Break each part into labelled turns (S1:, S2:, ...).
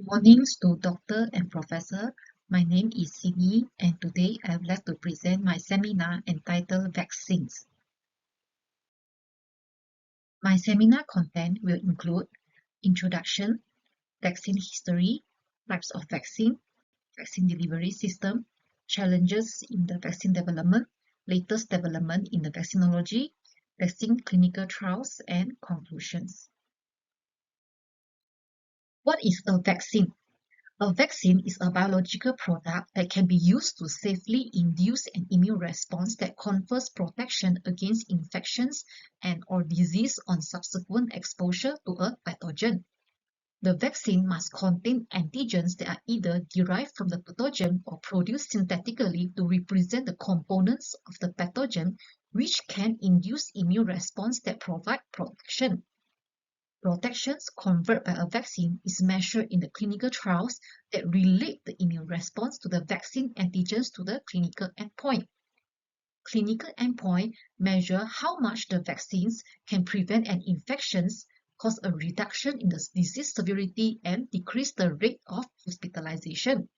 S1: Mornings to Doctor and Professor. My name is Sydney, and today I would like to present my seminar entitled Vaccines. My seminar content will include introduction, vaccine history, types of vaccine delivery system, challenges in the vaccine development, latest development in the vaccinology, vaccine clinical trials, and conclusions. What is a vaccine? A vaccine is a biological product that can be used to safely induce an immune response that confers protection against infections and/or disease on subsequent exposure to a pathogen. The vaccine must contain antigens that are either derived from the pathogen or produced synthetically to represent the components of the pathogen, which can induce immune response that provide protection. Protections conferred by a vaccine is measured in the clinical trials that relate the immune response to the vaccine antigens to the clinical endpoint. Clinical endpoint measure how much the vaccines can prevent an infection, cause a reduction in the disease severity, and decrease the rate of hospitalization.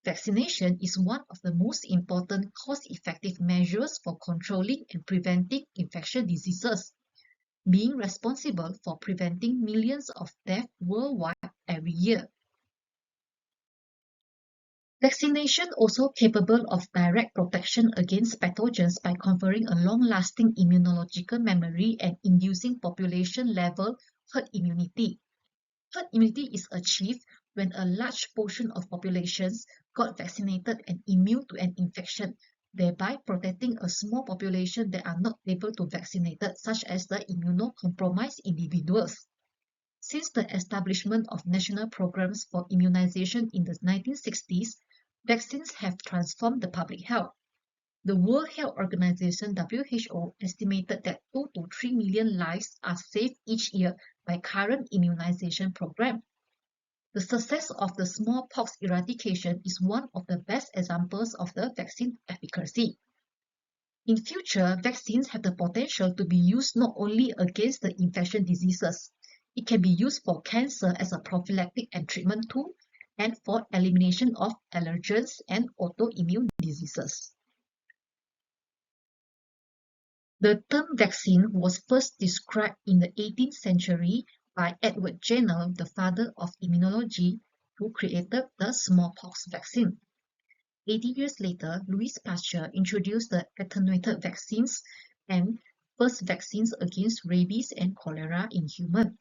S1: Vaccination is one of the most important cost-effective measures for controlling and preventing infectious diseases, being responsible for preventing millions of deaths worldwide every year. Vaccination also capable of direct protection against pathogens by conferring a long-lasting immunological memory and inducing population-level herd immunity. Herd immunity is achieved when a large portion of populations got vaccinated and immune to an infection, thereby protecting a small population that are not able to vaccinate, such as the immunocompromised individuals. Since the establishment of national programs for immunization in the 1960s, vaccines have transformed the public health. The World Health Organization (WHO) estimated that 2 to 3 million lives are saved each year by current immunization program. The success of the smallpox eradication is one of the best examples of the vaccine efficacy. In future, vaccines have the potential to be used not only against the infectious diseases. It can be used for cancer as a prophylactic and treatment tool, and for elimination of allergens and autoimmune diseases. The term vaccine was first described in the 18th century by Edward Jenner, the father of immunology, who created the smallpox vaccine. 80 years later, Louis Pasteur introduced the attenuated vaccines and first vaccines against rabies and cholera in humans.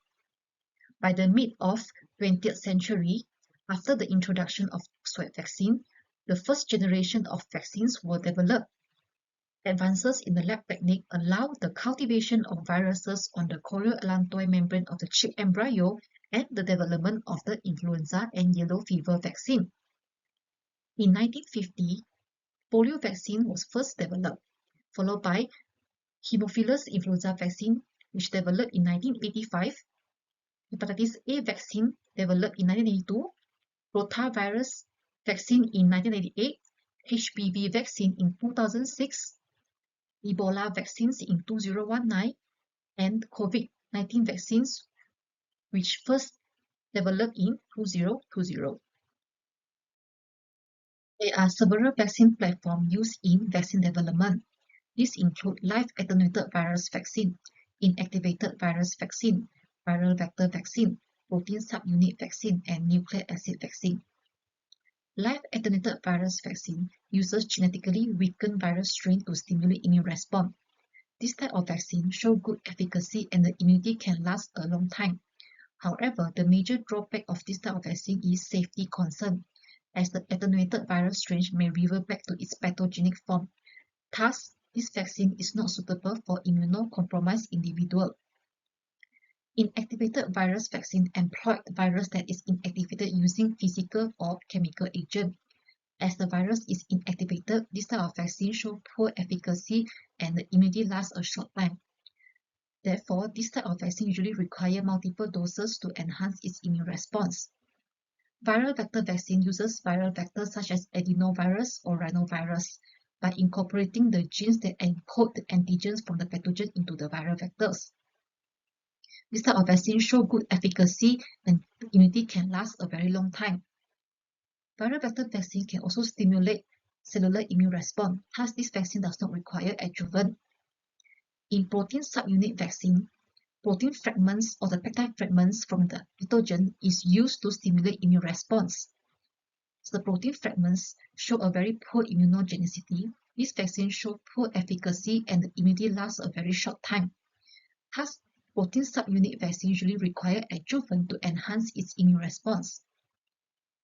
S1: By the mid of 20th century, after the introduction of Oxford vaccine, the first generation of vaccines were developed. Advances in the lab technique allow the cultivation of viruses on the chorioallantois membrane of the chick embryo and the development of the influenza and yellow fever vaccine. In 1950, polio vaccine was first developed, followed by Haemophilus influenza vaccine, which developed in 1985, hepatitis A vaccine developed in 1982, rotavirus vaccine in 1988, HPV vaccine in 2006, Ebola vaccines in 2019, and COVID-19 vaccines, which first developed in 2020. There are several vaccine platforms used in vaccine development. These include live attenuated virus vaccine, inactivated virus vaccine, viral vector vaccine, protein subunit vaccine, and nucleic acid vaccine. Live attenuated virus vaccine uses genetically weakened virus strain to stimulate immune response. This type of vaccine shows good efficacy and the immunity can last a long time. However, the major drawback of this type of vaccine is safety concern, as the attenuated virus strain may revert back to its pathogenic form. Thus, this vaccine is not suitable for immunocompromised individuals. Inactivated virus vaccine employ the virus that is inactivated using physical or chemical agent. As the virus is inactivated, this type of vaccine shows poor efficacy and the immunity lasts a short time. Therefore, this type of vaccine usually requires multiple doses to enhance its immune response. Viral vector vaccine uses viral vectors such as adenovirus or rhinovirus by incorporating the genes that encode the antigens from the pathogen into the viral vectors. This type of vaccine show good efficacy and immunity can last a very long time. Viral vector vaccine can also stimulate cellular immune response, thus this vaccine does not require adjuvant. In protein subunit vaccine, protein fragments or the peptide fragments from the pathogen is used to stimulate immune response. So the protein fragments show a very poor immunogenicity. This vaccine show poor efficacy and the immunity lasts a very short time. Thus, protein subunit vaccine usually require adjuvant to enhance its immune response.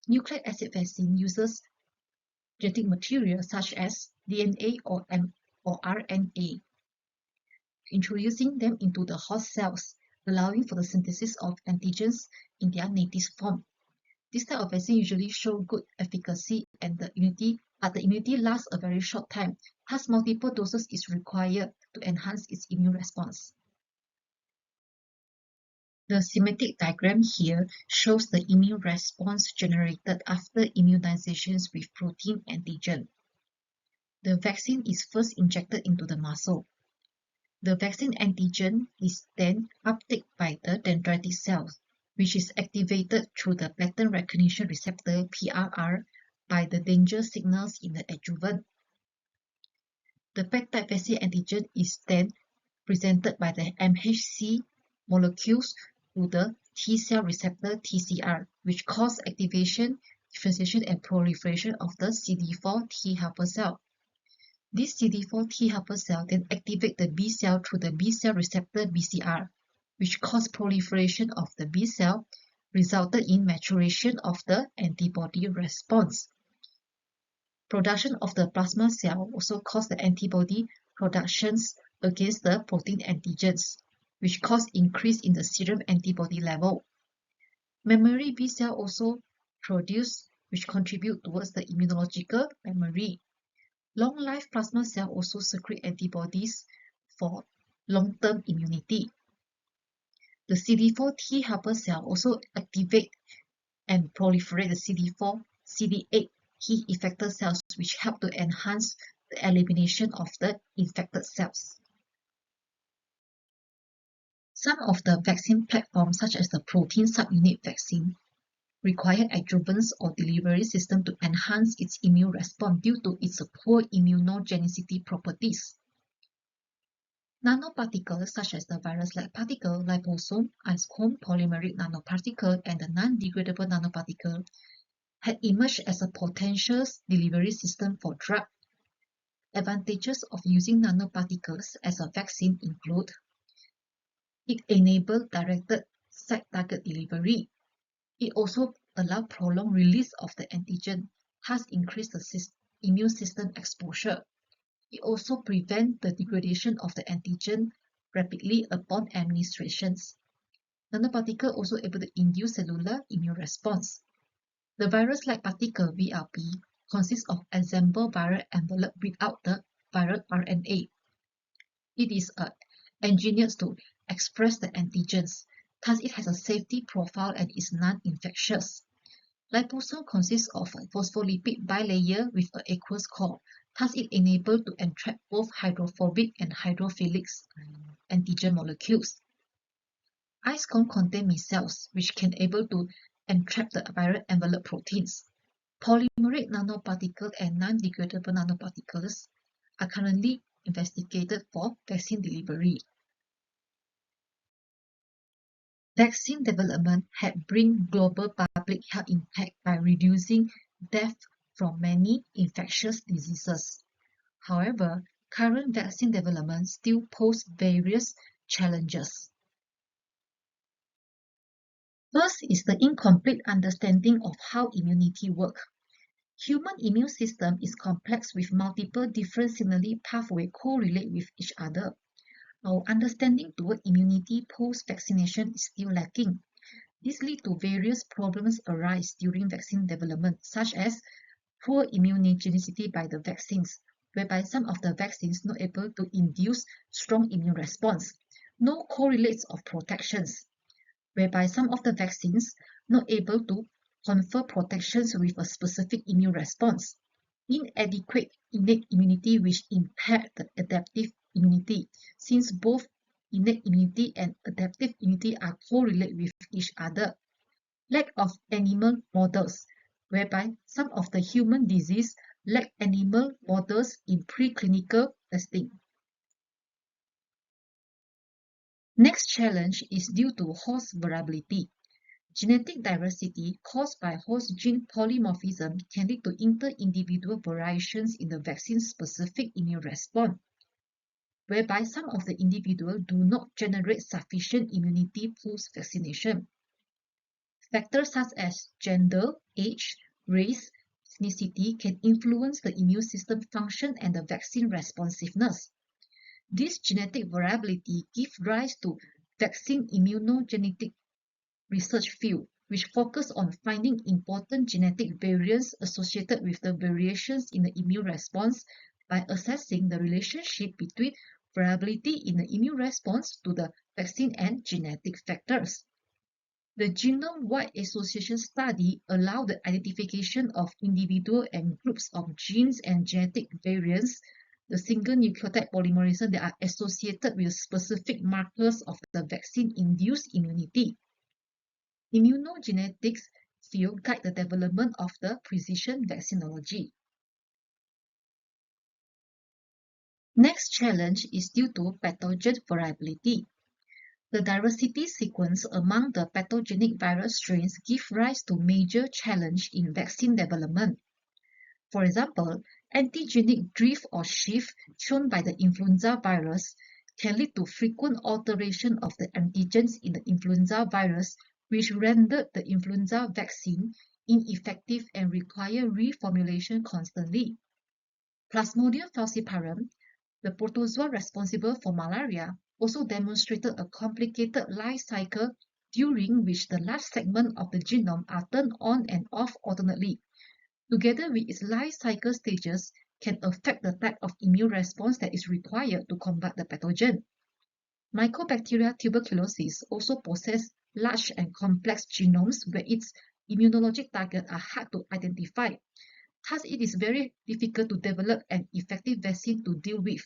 S1: Nucleic acid vaccine uses genetic material such as DNA or RNA, introducing them into the host cells, allowing for the synthesis of antigens in their native form. This type of vaccine usually show good efficacy and the immunity lasts a very short time. Thus, multiple doses is required to enhance its immune response. The schematic diagram here shows the immune response generated after immunizations with protein antigen. The vaccine is first injected into the muscle. The vaccine antigen is then uptake by the dendritic cells, which is activated through the pattern recognition receptor PRR by the danger signals in the adjuvant. The peptide vaccine antigen is then presented by the MHC molecules to the T cell receptor TCR, which cause activation, differentiation, and proliferation of the CD4 T helper cell. This CD4 T helper cell then activate the B cell through the B cell receptor BCR, which cause proliferation of the B cell, resulted in maturation of the antibody response. Production of the plasma cell also cause the antibody productions against the protein antigens, which cause increase in the serum antibody level. Memory B cell also produce, which contribute towards the immunological memory. Long-life plasma cell also secrete antibodies for long-term immunity. The CD4 T helper cell also activate and proliferate the CD4, CD8 T effector cells, which help to enhance the elimination of the infected cells. Some of the vaccine platforms, such as the protein subunit vaccine, require adjuvants or delivery system to enhance its immune response due to its poor immunogenicity properties. Nanoparticles such as the virus-like particle, liposome, IceComb, polymeric nanoparticle, and the non-degradable nanoparticle had emerged as a potential delivery system for drug. Advantages of using nanoparticles as a vaccine include: it enables directed site target delivery. It also allows prolonged release of the antigen, thus increase the immune system exposure. It also prevents the degradation of the antigen rapidly upon administrations. Nanoparticle also able to induce cellular immune response. The virus-like particle VLP consists of assembled viral envelope without the viral RNA. It is engineered to express the antigens. Thus, it has a safety profile and is non-infectious. Liposome consists of a phospholipid bilayer with an aqueous core. Thus, it enables to entrap both hydrophobic and hydrophilic antigen molecules. IceComb contains micelles, which can able to entrap the viral envelope proteins. Polymeric nanoparticles and non-degradable nanoparticles are currently investigated for vaccine delivery. Vaccine development had bring global public health impact by reducing death from many infectious diseases. However, current vaccine development still pose various challenges. First is the incomplete understanding of how immunity works. Human immune system is complex with multiple different signaling pathways correlate with each other. Our understanding toward immunity post-vaccination is still lacking. This leads to various problems arise during vaccine development, such as poor immunogenicity by the vaccines, whereby some of the vaccines not able to induce strong immune response, no correlates of protections, whereby some of the vaccines not able to confer protections with a specific immune response, inadequate innate immunity which impair the adaptive immunity, since both innate immunity and adaptive immunity are correlated with each other. Lack of animal models, whereby some of the human disease lack animal models in preclinical testing. Next challenge is due to host variability. Genetic diversity caused by host gene polymorphism can lead to inter-individual variations in the vaccine-specific immune response, whereby some of the individuals do not generate sufficient immunity post-vaccination. Factors such as gender, age, race, ethnicity can influence the immune system function and the vaccine responsiveness. This genetic variability gives rise to vaccine immunogenetic research field, which focus on finding important genetic variants associated with the variations in the immune response by assessing the relationship between variability in the immune response to the vaccine and genetic factors. The genome-wide association study allowed the identification of individual and groups of genes and genetic variants, the single nucleotide polymerism that are associated with specific markers of the vaccine-induced immunity. Immunogenetics field guide the development of the precision vaccinology. Next challenge is due to pathogen variability. The diversity sequence among the pathogenic virus strains give rise to major challenge in vaccine development. For example, antigenic drift or shift shown by the influenza virus can lead to frequent alteration of the antigens in the influenza virus, which rendered the influenza vaccine ineffective and require reformulation constantly. Plasmodium falciparum, the protozoa responsible for malaria, also demonstrated a complicated life cycle during which the large segments of the genome are turned on and off alternately. Together with its life cycle stages, can affect the type of immune response that is required to combat the pathogen. Mycobacteria tuberculosis also possess large and complex genomes where its immunologic targets are hard to identify. Thus, it is very difficult to develop an effective vaccine to deal with.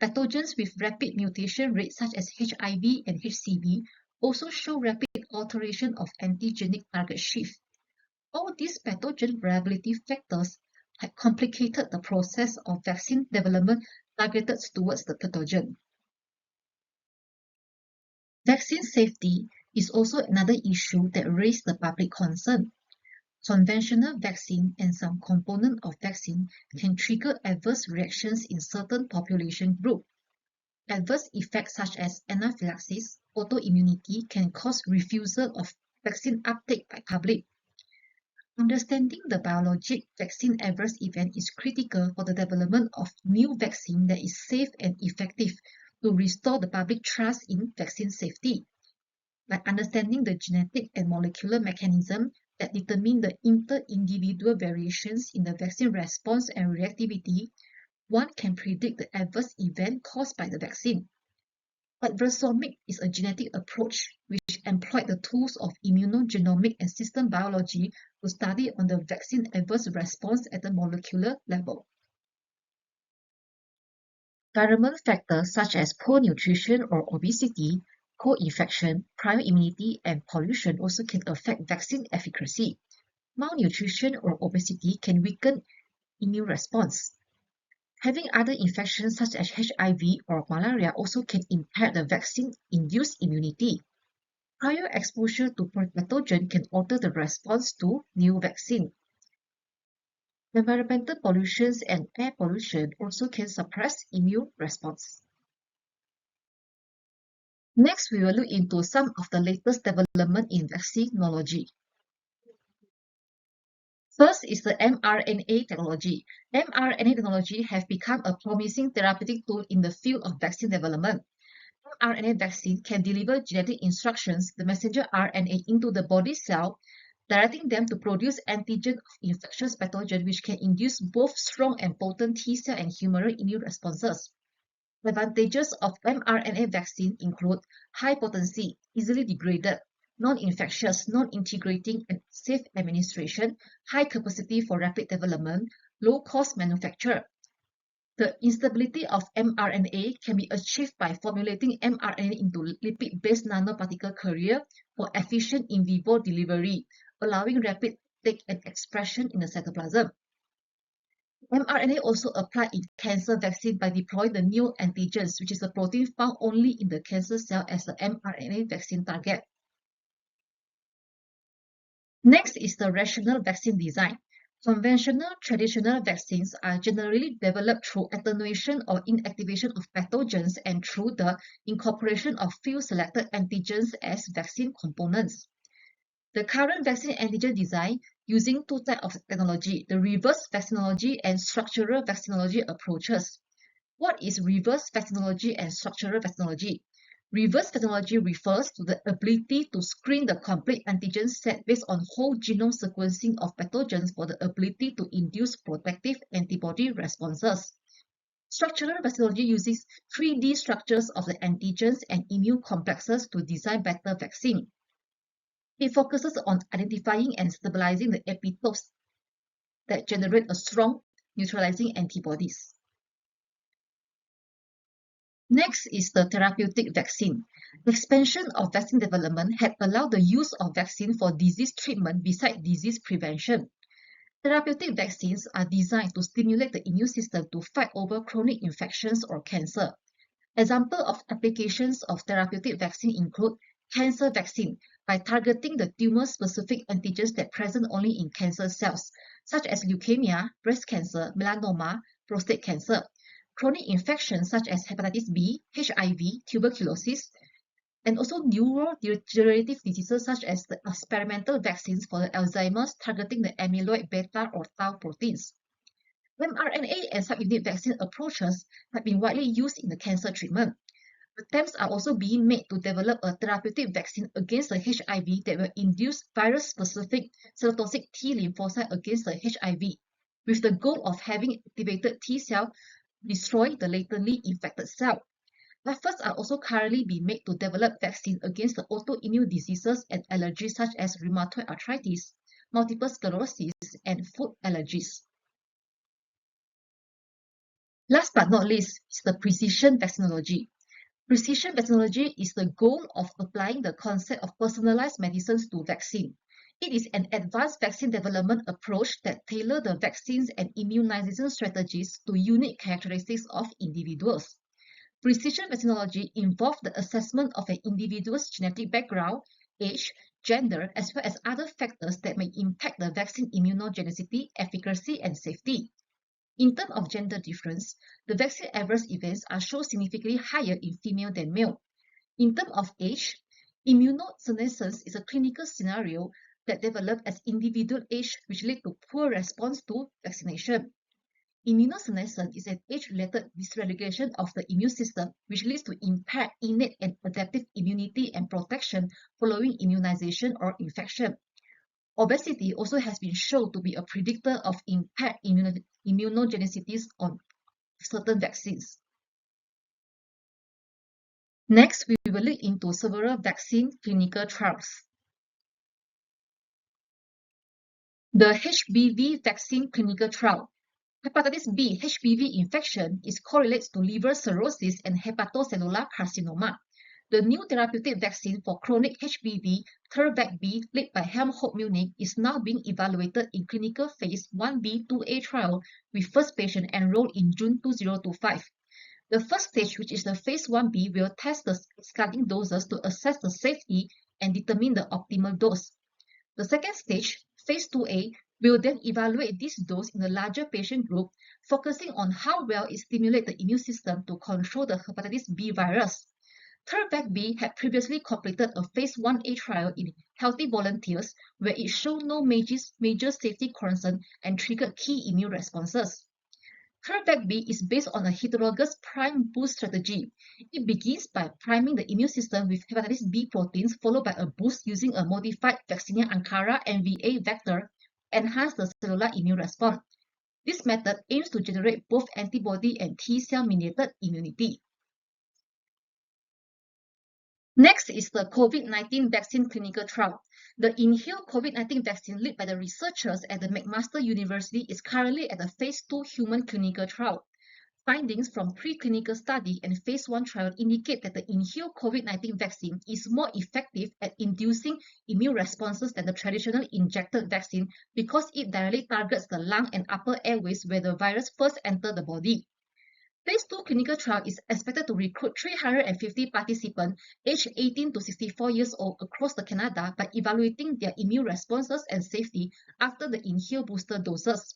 S1: Pathogens with rapid mutation rates such as HIV and HCV also show rapid alteration of antigenic target shift. All these pathogen variability factors have complicated the process of vaccine development targeted towards the pathogen. Vaccine safety is also another issue that raised the public concern. Conventional vaccine and some component of vaccine can trigger adverse reactions in certain population groups. Adverse effects such as anaphylaxis, autoimmunity can cause refusal of vaccine uptake by public. Understanding the biologic vaccine adverse event is critical for the development of new vaccine that is safe and effective to restore the public trust in vaccine safety. By understanding the genetic and molecular mechanism that determine the inter-individual variations in the vaccine response and reactivity, one can predict the adverse event caused by the vaccine. Adversomics is a genetic approach which employs the tools of immunogenomic and system biology to study on the vaccine adverse response at the molecular level. Environment factors such as poor nutrition or obesity, co-infection, prior immunity, and pollution also can affect vaccine efficacy. Malnutrition or obesity can weaken immune response. Having other infections such as HIV or malaria also can impair the vaccine-induced immunity. Prior exposure to pathogen can alter the response to new vaccine. Environmental pollutions and air pollution also can suppress immune response. Next, we will look into some of the latest development in vaccinology. First is the mRNA technology. mRNA technology has become a promising therapeutic tool in the field of vaccine development. mRNA vaccine can deliver genetic instructions, the messenger RNA, into the body cell, directing them to produce antigen of infectious pathogen which can induce both strong and potent T-cell and humoral immune responses. Advantages of mRNA vaccine include high potency, easily degraded, non-infectious, non-integrating, and safe administration, high capacity for rapid development, low cost manufacture. The instability of mRNA can be achieved by formulating mRNA into lipid-based nanoparticle carrier for efficient in vivo delivery, allowing rapid uptake and expression in the cytoplasm. mRNA also applied in cancer vaccine by deploying the neoantigens, which is a protein found only in the cancer cell as the mRNA vaccine target. Next is the rational vaccine design. Conventional traditional vaccines are generally developed through attenuation or inactivation of pathogens and through the incorporation of few selected antigens as vaccine components. The current vaccine antigen design using two types of technology, the reverse vaccinology and structural vaccinology approaches. What is reverse vaccinology and structural vaccinology? Reverse vaccinology refers to the ability to screen the complete antigen set based on whole genome sequencing of pathogens for the ability to induce protective antibody responses. Structural vaccinology uses 3D structures of the antigens and immune complexes to design better vaccine. It focuses on identifying and stabilizing the epitopes that generate a strong neutralizing antibodies. Next is the therapeutic vaccine. The expansion of vaccine development had allowed the use of vaccine for disease treatment besides disease prevention. Therapeutic vaccines are designed to stimulate the immune system to fight over chronic infections or cancer. Examples of applications of therapeutic vaccine include cancer vaccine by targeting the tumor-specific antigens that present only in cancer cells, such as leukemia, breast cancer, melanoma, prostate cancer. Chronic infections such as hepatitis B, HIV, tuberculosis, and also neurodegenerative diseases such as the experimental vaccines for the Alzheimer's targeting the amyloid beta or tau proteins. mRNA and subunit vaccine approaches have been widely used in the cancer treatment. Attempts are also being made to develop a therapeutic vaccine against the HIV that will induce virus-specific cytotoxic T lymphocyte against the HIV, with the goal of having activated T cell destroy the latently infected cell. Efforts are also currently being made to develop vaccines against the autoimmune diseases and allergies such as rheumatoid arthritis, multiple sclerosis, and food allergies. Last but not least is the precision vaccinology. Precision vaccinology is the goal of applying the concept of personalized medicines to vaccine. It is an advanced vaccine development approach that tailors the vaccines and immunization strategies to unique characteristics of individuals. Precision vaccinology involves the assessment of an individual's genetic background, age, gender, as well as other factors that may impact the vaccine immunogenicity, efficacy, and safety. In terms of gender difference, the vaccine adverse events are shown significantly higher in female than male. In terms of age, immunosenescence is a clinical scenario that develops as individual age, which leads to poor response to vaccination. Immunosenescence is an age-related dysregulation of the immune system, which leads to impaired innate and adaptive immunity and protection following immunization or infection. Obesity also has been shown to be a predictor of impaired immunogenicity on certain vaccines. Next, we will look into several vaccine clinical trials. The HBV vaccine clinical trial. Hepatitis B HBV infection is correlates to liver cirrhosis and hepatocellular carcinoma. The new therapeutic vaccine for chronic HBV, Thurvec-B, led by Helmholtz Munich, is now being evaluated in clinical phase 1b/2a trial with first patient enrolled in June 2025. The first stage, which is the phase 1b, will test the starting doses to assess the safety and determine the optimal dose. The second stage, phase 2a, will then evaluate this dose in a larger patient group, focusing on how well it stimulates the immune system to control the hepatitis B virus. Thurvec-B had previously completed a phase 1a trial in healthy volunteers where it showed no major safety concern and triggered key immune responses. Thurvec-B is based on a heterologous prime boost strategy. It begins by priming the immune system with hepatitis B proteins, followed by a boost using a modified Vaccinia Ankara MVA vector to enhance the cellular immune response. This method aims to generate both antibody and T cell mediated immunity. Next is the COVID-19 vaccine clinical trial. The inhaled COVID-19 vaccine led by the researchers at the McMaster University is currently at the phase 2 human clinical trial. Findings from preclinical study and phase 1 trial indicate that the inhaled COVID-19 vaccine is more effective at inducing immune responses than the traditional injected vaccine because it directly targets the lung and upper airways where the virus first enters the body. Phase 2 clinical trial is expected to recruit 350 participants aged 18 to 64 years old across Canada by evaluating their immune responses and safety after the inhaled booster doses.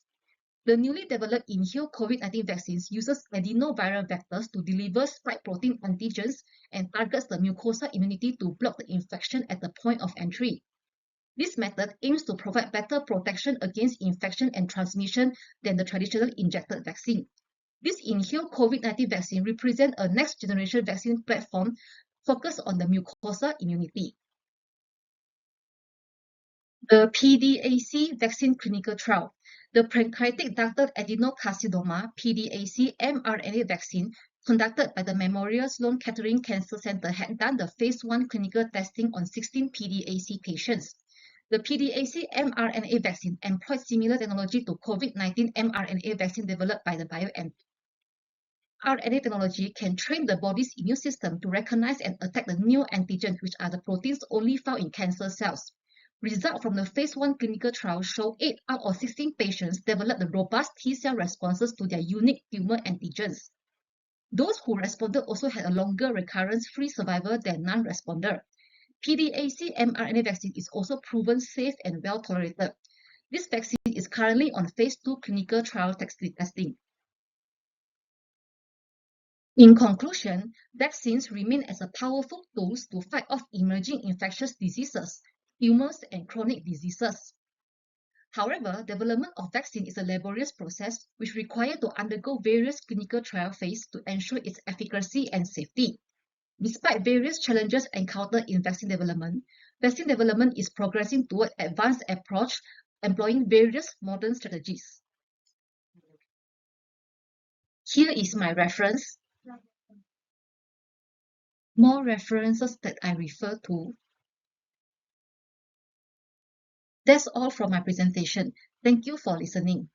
S1: The newly developed inhaled COVID-19 vaccines uses adenoviral vectors to deliver spike protein antigens and targets the mucosal immunity to block the infection at the point of entry. This method aims to provide better protection against infection and transmission than the traditional injected vaccine. This inhaled COVID-19 vaccine represents a next-generation vaccine platform focused on the mucosal immunity. The PDAC vaccine clinical trial. The pancreatic ductal adenocarcinoma (PDAC) mRNA vaccine conducted by the Memorial Sloan Kettering Cancer Center had done the phase 1 clinical testing on 16 PDAC patients. The PDAC mRNA vaccine employed similar technology to COVID-19 mRNA vaccine developed by the BioNTech. RNA technology can train the body's immune system to recognize and attack the neoantigens, which are the proteins only found in cancer cells. Results from the phase 1 clinical trial show 8 out of 16 patients developed the robust T-cell responses to their unique tumor antigens. Those who responded also had a longer recurrence-free survival than non-responder. PDAC mRNA vaccine is also proven safe and well tolerated. This vaccine is currently on phase 2 clinical trial testing. In conclusion, vaccines remain as a powerful tools to fight off emerging infectious diseases, tumors, and chronic diseases. However, development of vaccine is a laborious process which requires to undergo various clinical trial phases to ensure its efficacy and safety. Despite various challenges encountered in vaccine development is progressing toward advanced approach employing various modern strategies. Here is my reference. More references that I refer to. That's all from my presentation. Thank you for listening.